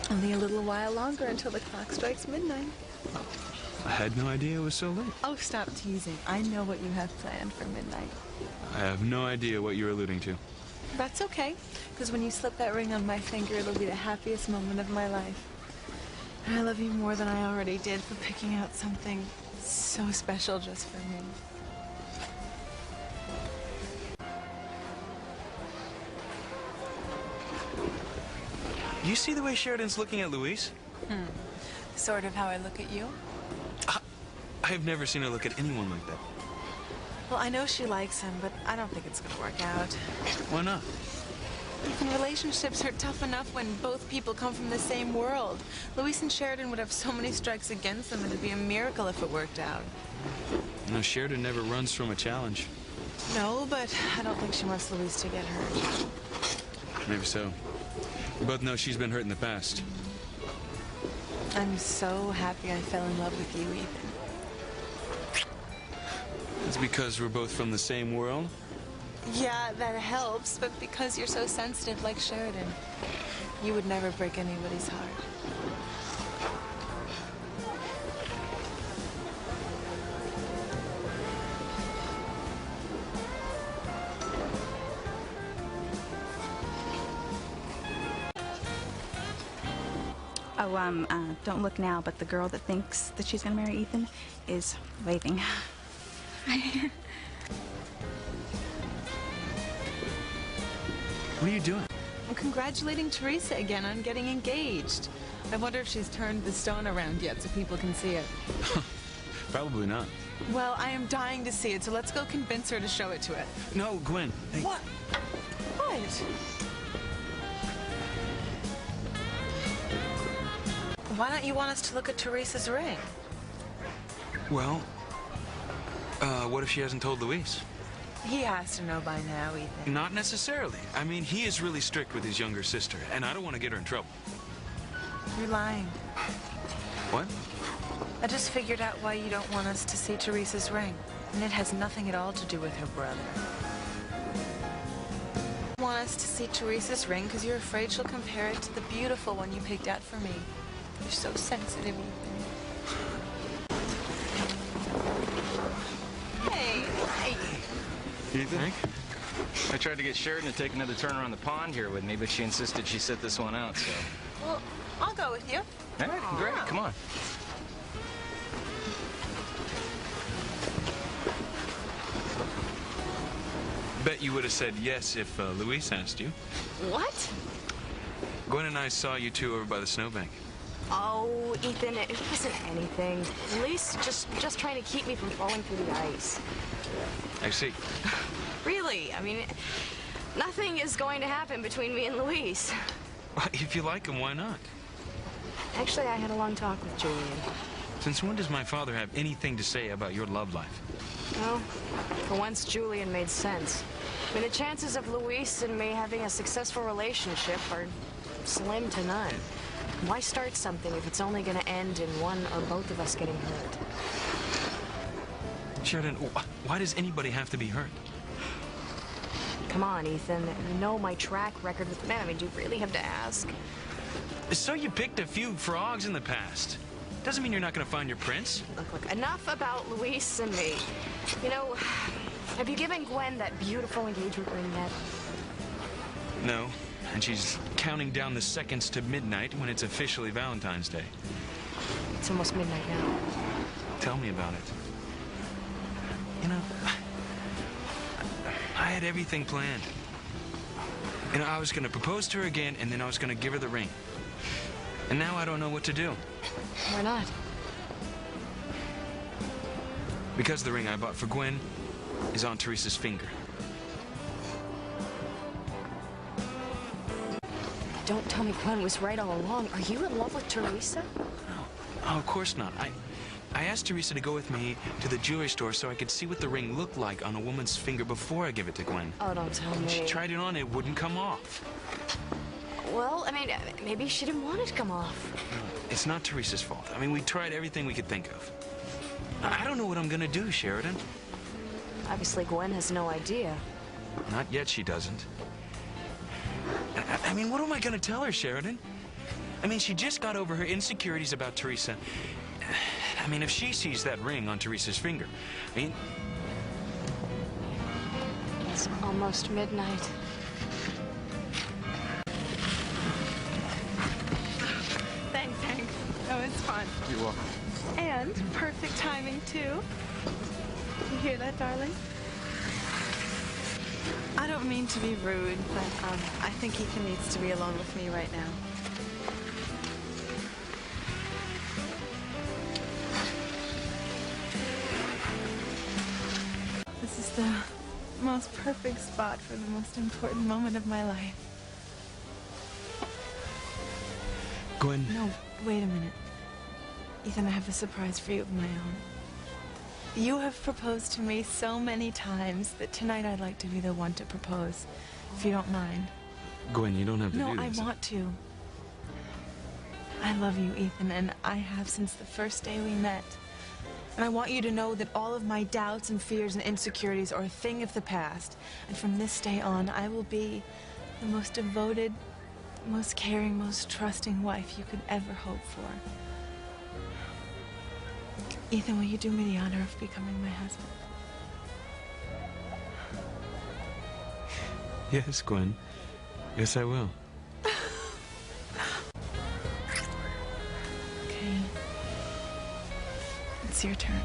Only a little while longer until the clock strikes midnight. I had no idea it was so late. Oh, stop teasing. I know what you have planned for midnight. I have no idea what you're alluding to. That's okay, because when you slip that ring on my finger, it'll be the happiest moment of my life. And I love you more than I already did for picking out something so special just for me. You see the way Sheridan's looking at Luis? Sort of how I look at you. I've never seen her look at anyone like that. Well, I know she likes him, but I don't think it's gonna work out. Why not? Even relationships are tough enough when both people come from the same world. Luis and Sheridan would have so many strikes against them, it'd be a miracle if it worked out. No, Sheridan never runs from a challenge. No, but I don't think she wants Luis to get hurt. Maybe so. We both know she's been hurt in the past. I'm so happy I fell in love with you, Ethan. It's because we're both from the same world? Yeah, that helps, but because you're so sensitive like Sheridan, you would never break anybody's heart. Oh, don't look now, but the girl that thinks that she's gonna marry Ethan is waving. What are you doing? I'm congratulating Teresa again on getting engaged. I wonder if she's turned the stone around yet so people can see it. Probably not. Well, I am dying to see it, so let's go convince her to show it to it. No, Gwen. Hey. What? What? Why don't you want us to look at Teresa's ring? Well, what if she hasn't told Luis? He has to know by now, Ethan. Not necessarily. I mean, he is really strict with his younger sister, and I don't want to get her in trouble. You're lying. What? I just figured out why you don't want us to see Teresa's ring. And it has nothing at all to do with her brother. You want us to see Teresa's ring because you're afraid she'll compare it to the beautiful one you picked out for me. You're so sensitive, Ethan. Hey! Ethan? Hank? I tried to get Sheridan to take another turn around the pond here with me, but she insisted she sit this one out, so... Well, I'll go with you. All right, great, come on. Bet you would have said yes if Luis asked you. What? Gwen and I saw you two over by the snowbank. Oh, Ethan, it wasn't anything. Luis just trying to keep me from falling through the ice. I see. Really, I mean, nothing is going to happen between me and Luis. Well, if you like him, why not? Actually, I had a long talk with Julian. Since when does my father have anything to say about your love life? Well, for once, Julian made sense. I mean, the chances of Luis and me having a successful relationship are slim to none. Why start something if it's only going to end in one or both of us getting hurt? Sheridan, why does anybody have to be hurt? Come on, Ethan. You know my track record with men. I mean, do you really have to ask? So you picked a few frogs in the past. Doesn't mean you're not going to find your prince. Look, enough about Luis and me. You know, have you given Gwen that beautiful engagement ring yet? No, and she's counting down the seconds to midnight when it's officially Valentine's Day. It's almost midnight now. Tell me about it. You know, I had everything planned. You know, I was going to propose to her again, and then I was going to give her the ring. And now I don't know what to do. Why not? Because the ring I bought for Gwen is on Teresa's finger. Don't tell me Gwen was right all along. Are you in love with Teresa? No, oh, of course not. I asked Teresa to go with me to the jewelry store so I could see what the ring looked like on a woman's finger before I give it to Gwen. Oh, don't tell me. She tried it on, it wouldn't come off. Well, I mean, maybe she didn't want it to come off. It's not Teresa's fault. I mean, we tried everything we could think of. I don't know what I'm gonna do, Sheridan. Obviously, Gwen has no idea. Not yet, she doesn't. I mean, what am I gonna tell her, Sheridan? I mean, she just got over her insecurities about Teresa. I mean, if she sees that ring on Teresa's finger, I mean... It's almost midnight. Thanks, Hank. That was fun. You're welcome. And perfect timing, too. You hear that, darling? I don't mean to be rude, but I think Ethan needs to be alone with me right now. This is the most perfect spot for the most important moment of my life. Gwen... No, wait a minute. Ethan, I have a surprise for you of my own. You have proposed to me so many times that tonight I'd like to be the one to propose, if you don't mind. Gwen, you don't have to No, do I this. want to. I love you, Ethan, and I have since the first day we met. And I want you to know that all of my doubts and fears and insecurities are a thing of the past. And from this day on, I will be the most devoted, most caring, most trusting wife you could ever hope for. Ethan, will you do me the honor of becoming my husband? Yes, Gwen. Yes, I will. Okay. It's your turn.